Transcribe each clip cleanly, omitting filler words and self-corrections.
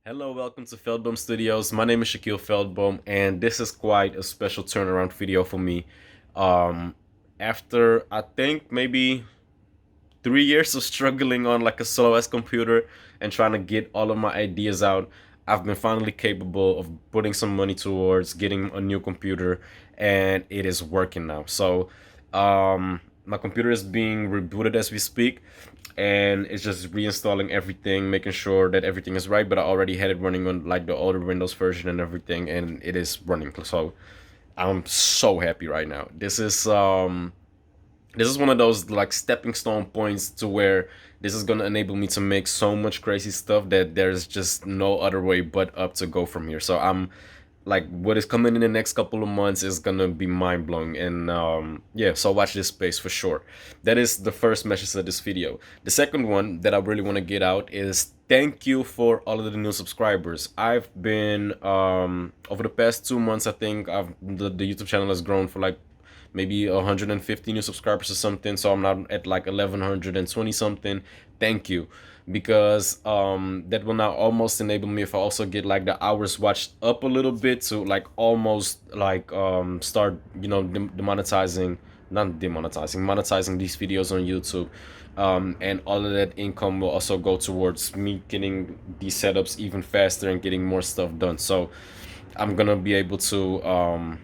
Hello, welcome to Veldboom Studios. My name is Shaquille Veldboom, and this is quite a special turnaround video for me. Um, After I think maybe 3 years of struggling on like a SolidWorks computer and trying to get all of my ideas out, I've been finally capable of putting some money towards getting a new computer, and it is working now. My computer is being rebooted as we speak, and it's just reinstalling everything, making sure that everything is right. But I already had it running on like the older Windows version and everything, and it is running. So I'm so happy right now. This is one of those like stepping stone points to where this is gonna enable me to make so much crazy stuff that there's just no other way but up to go from here. So I'm like, what is coming in the next couple of months is gonna be mind blowing, and yeah. So watch this space for sure. That is the first message of this video. The second one that I really want to get out is thank you for all of the new subscribers. I've been over the past 2 months, I think the YouTube channel has grown for like maybe 150 new subscribers or something. So I'm not at like 1120 something. Thank you, because that will now almost enable me, if I also get like the hours watched up a little bit, to like almost like start demonetizing, not demonetizing, monetizing these videos on YouTube. And all of that income will also go towards me getting these setups even faster and getting more stuff done. So I'm gonna be able to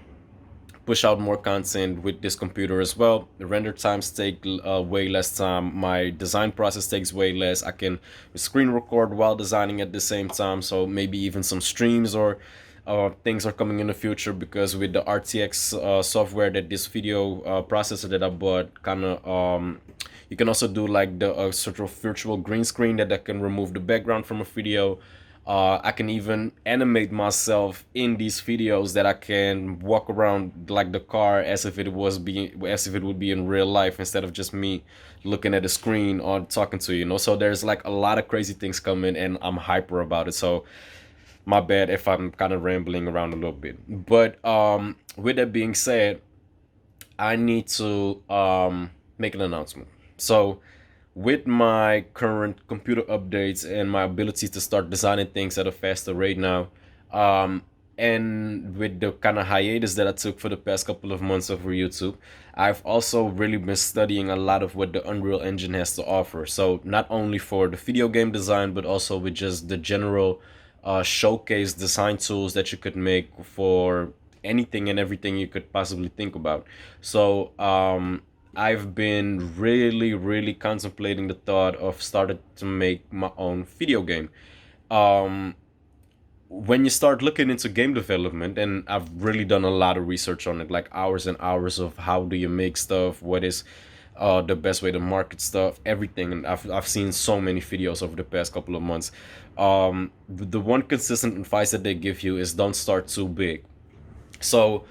push out more content with this computer as well. The render times take way less time. My design process takes way less. I can screen record while designing at the same time. So maybe even some streams or things are coming in the future, because with the RTX software, that this video processor that I bought, kind of you can also do like the sort of virtual green screen that can remove the background from a video. I can even animate myself in these videos, that I can walk around like the car as if it would be in real life, instead of just me looking at the screen or talking to you. So there's like a lot of crazy things coming, and I'm hyper about it. So my bad if I'm kind of rambling around a little bit. But with that being said, I need to make an announcement. So with my current computer updates and my ability to start designing things at a faster rate now, um, and with the kind of hiatus that I took for the past couple of months over YouTube, I've also really been studying a lot of what the Unreal Engine has to offer. So not only for the video game design, but also with just the general showcase design tools that you could make for anything and everything you could possibly think about. So I've been really, really contemplating the thought of starting to make my own video game. Um, when you start looking into game development, and I've really done a lot of research on it, like hours and hours of how do you make stuff, what is the best way to market stuff, everything. And I've seen so many videos over the past couple of months. The one consistent advice that they give you is don't start too big. So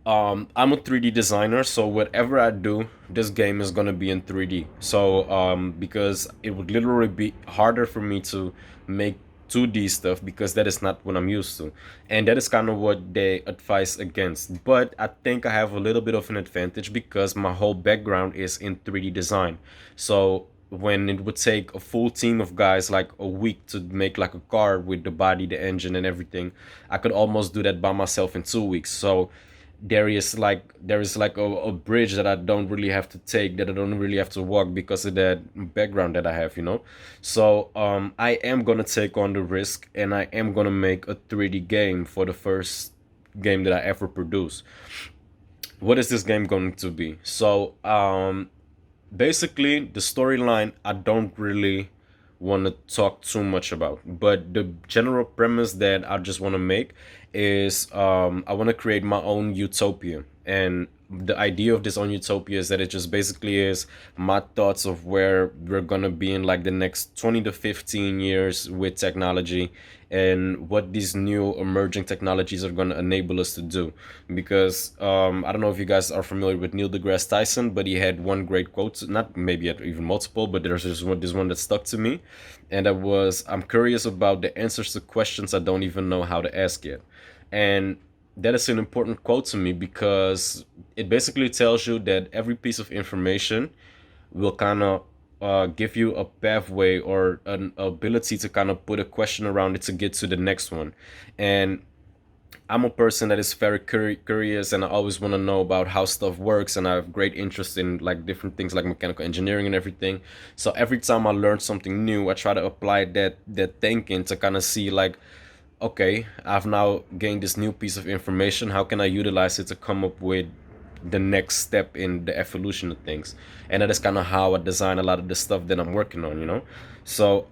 I'm a 3D designer, so whatever I do, this game is gonna be in 3D. So because it would literally be harder for me to make 2D stuff, because that is not what I'm used to, and that is kind of what they advise against. But I think I have a little bit of an advantage, because my whole background is in 3D design. So when it would take a full team of guys like a week to make like a car with the body, the engine, and everything, I could almost do that by myself in 2 weeks. So there is like a bridge that I don't really have to take, that I don't really have to walk, because of that background that I have. So I am gonna take on the risk, and I am gonna make a 3D game for the first game that I ever produce. What is this game going to be? So basically, the storyline I don't really want to talk too much about, but the general premise that I just want to make is I want to create my own utopia. And the idea of this own utopia is that it just basically is my thoughts of where we're gonna be in like the next 20 to 15 years with technology, and what these new emerging technologies are going to enable us to do. Because I don't know if you guys are familiar with Neil deGrasse Tyson, but he had one great quote, not maybe even multiple, but there's this one that stuck to me, and that was, I'm curious about the answers to questions I don't even know how to ask yet. And that is an important quote to me, because it basically tells you that every piece of information will kind of give you a pathway or an ability to kind of put a question around it to get to the next one. And I'm a person that is very curious, and I always want to know about how stuff works, and I have great interest in like different things like mechanical engineering and everything. So every time I learn something new, I try to apply that thinking to kind of see like, okay, I've now gained this new piece of information. How can I utilize it to come up with the next step in the evolution of things? And that is kind of how I design a lot of the stuff that I'm working on, you know? So,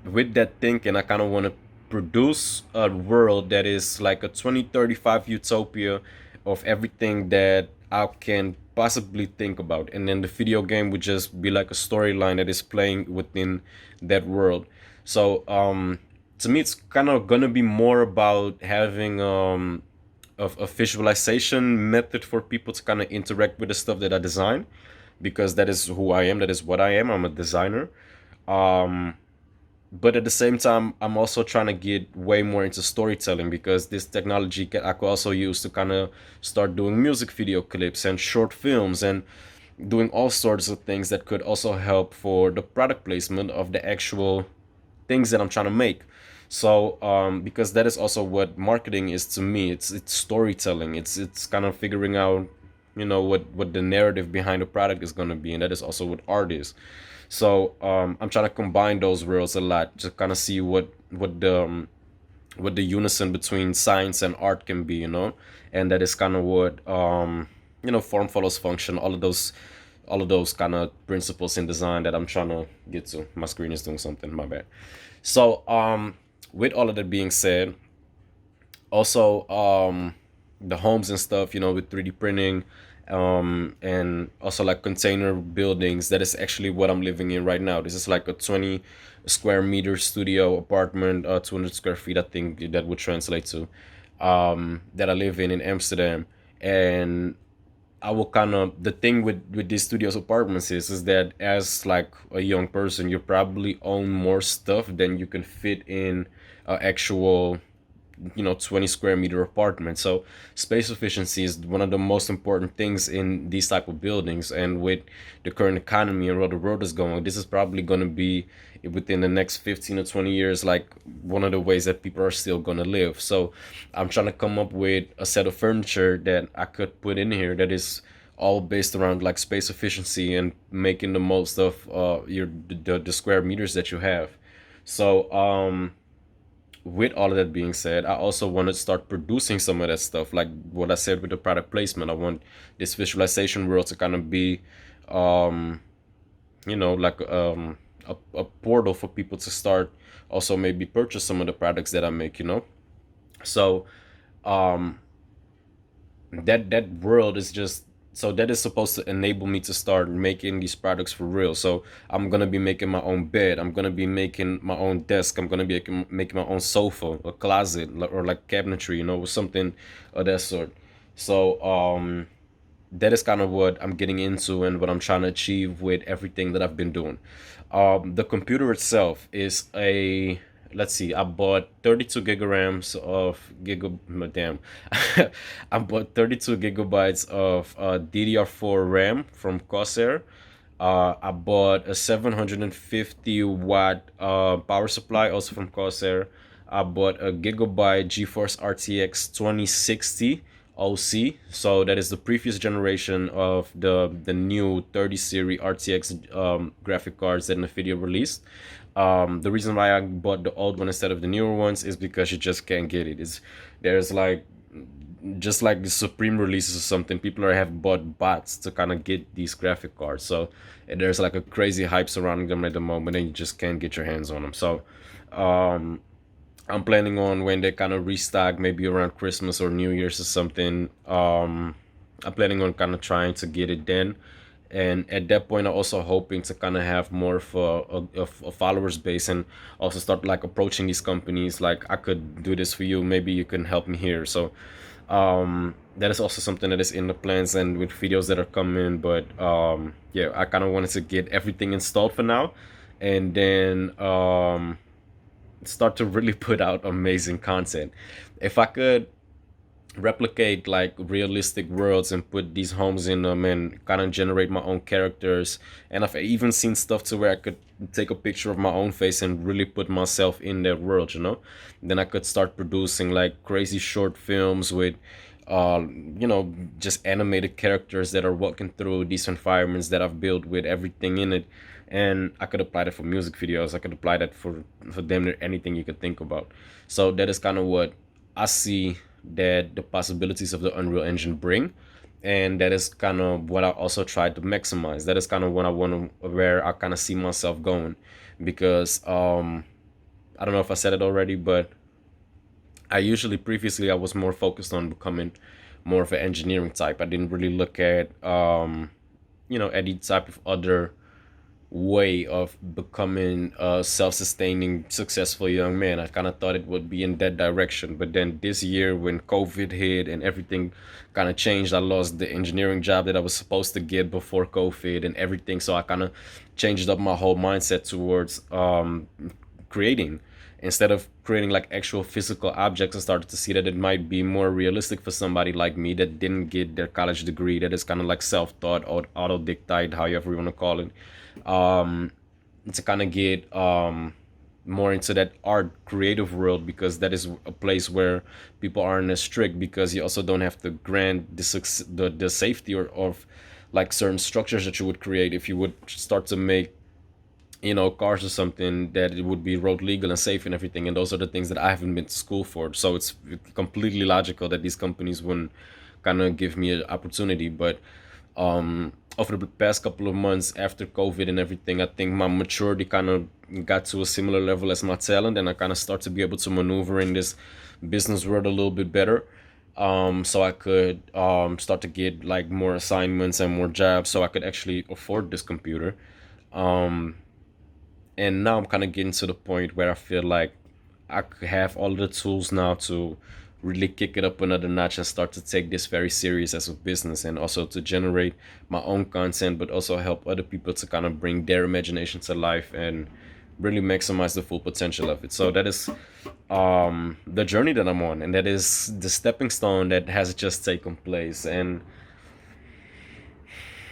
with that thinking, I kind of want to produce a world that is like a 2035 utopia of everything that I can possibly think about. And then the video game would just be like a storyline that is playing within that world. So, to me, it's kind of gonna be more about having a visualization method for people to kind of interact with the stuff that I design, because that is who I am. That is what I am. I'm a designer. Um, but at the same time, I'm also trying to get way more into storytelling, because this technology I could also use to kind of start doing music video clips and short films and doing all sorts of things that could also help for the product placement of the actual things that I'm trying to make. So, because that is also what marketing is to me. It's storytelling. It's kind of figuring out, what the narrative behind the product is going to be, and that is also what art is. So, I'm trying to combine those worlds a lot to kind of see what the unison between science and art can be, and that is kind of what form follows function. All of those kind of principles in design that I'm trying to get to. My screen is doing something. My bad. So, with all of that being said, also the homes and stuff, with 3D printing, and also like container buildings. That is actually what I'm living in right now. This is like a 20 square meter studio apartment, 200 square feet, I think that would translate to, that I live in Amsterdam. And I will kind of, the thing with these studios apartments is that as like a young person, you probably own more stuff than you can fit in a actual 20 square meter apartment. So space efficiency is one of the most important things in these type of buildings. And with the current economy and where the world is going, this is probably going to be within the next 15 or 20 years like one of the ways that people are still going to live. So I'm trying to come up with a set of furniture that I could put in here that is all based around like space efficiency and making the most of the square meters that you have. So, with all of that being said, I also want to start producing some of that stuff. Like what I said with the product placement, I want this visualization world to kind of be, um, like a portal for people to start also maybe purchase some of the products that I make. So, um, that world is just, so that is supposed to enable me to start making these products for real. So I'm gonna be making my own bed, I'm gonna be making my own desk, I'm gonna be making my own sofa, a closet, or like cabinetry, something of that sort. So, that is kind of what I'm getting into and what I'm trying to achieve with everything that I've been doing. The computer itself is a, let's see, I bought 32 gigarams of damn. I bought 32 gigabytes of DDR4 RAM from Corsair. I bought a 750-watt power supply also from Corsair. I bought a gigabyte GeForce RTX 2060 OC. So that is the previous generation of the new 30 series RTX graphic cards that NVIDIA released. The reason why I bought the old one instead of the newer ones is because you just can't get it. There's like, just like the Supreme releases or something, people have bought bots to kind of get these graphic cards. So there's like a crazy hype surrounding them at the moment, and you just can't get your hands on them. So, um, I'm planning on when they kind of restock, maybe around Christmas or New Year's or something. I'm planning on kind of trying to get it then, and at that point, I'm also hoping to kind of have more of a followers base, and also start like approaching these companies. Like, I could do this for you. Maybe you can help me here. So, that is also something that is in the plans and with videos that are coming. But yeah, I kind of wanted to get everything installed for now, and then start to really put out amazing content. If I could replicate like realistic worlds and put these homes in them and kind of generate my own characters. And I've even seen stuff to where I could take a picture of my own face and really put myself in that world, you know. Then I could start producing like crazy short films with you know, just animated characters that are walking through these environments that I've built with everything in it. And I could apply that for music videos. I could apply that for damn near anything you could think about. So that is kind of what I see that the possibilities of the Unreal Engine bring, and that is kind of what I also try to maximize. That is kind of what I want to, where I kind of see myself going, because I don't know if I said it already, but I usually previously I was more focused on becoming more of an engineering type. I didn't really look at you know, any type of other way of becoming a self-sustaining successful young man. I kind of thought it would be in that direction, but then this year when COVID hit and everything kind of changed, I lost the engineering job that I was supposed to get before COVID and everything. So I kind of changed up my whole mindset towards creating. Instead of creating like actual physical objects, I started to see that it might be more realistic for somebody like me that didn't get their college degree, that is kind of like self-taught or autodidact, however you want to call it, um, to kind of get more into that art creative world, because that is a place where people aren't as strict, because you also don't have to grant the safety or of like certain structures that you would create if you would start to make, you know, cars or something, that it would be road legal and safe and everything. And those are the things that I haven't been to school for. So it's completely logical that these companies wouldn't kind of give me an opportunity. But over the past couple of months after COVID and everything, I think my maturity kind of got to a similar level as my talent, and I kind of start to be able to maneuver in this business world a little bit better. So I could start to get like more assignments and more jobs, so I could actually afford this computer. Um, and now I'm kind of getting to the point where I feel like have all the tools now to really kick it up another notch and start to take this very serious as a business, and also to generate my own content, but also help other people to kind of bring their imagination to life and really maximize the full potential of it. So that is the journey that I'm on, and that is the stepping stone that has just taken place. And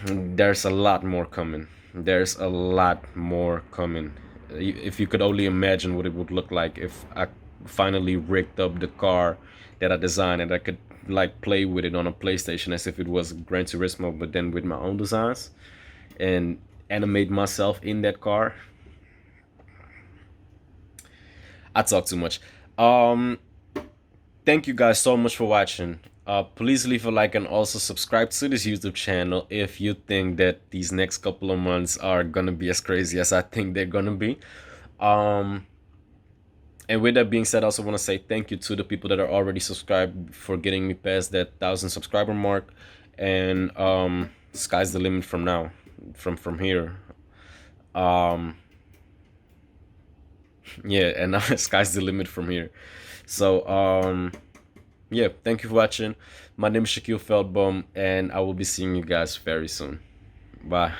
there's a lot more coming. There's a lot more coming. If you could only imagine what it would look like if I finally rigged up the car that I designed, and I could like play with it on a PlayStation as if it was Gran Turismo, but then with my own designs, and animate myself in that car. I talk too much. Um, Thank you guys so much for watching. Please leave a like and also subscribe to this YouTube channel if you think that these next couple of months are gonna be as crazy as I think they're gonna be. Um, and with that being said, I also want to say thank you to the people that are already subscribed for getting me past that 1,000 subscriber mark. And sky's the limit from now, from here. Um, yeah, and now sky's the limit from here. So yeah, thank you for watching. My name is Shaquille Veldboom, and I will be seeing you guys very soon. Bye.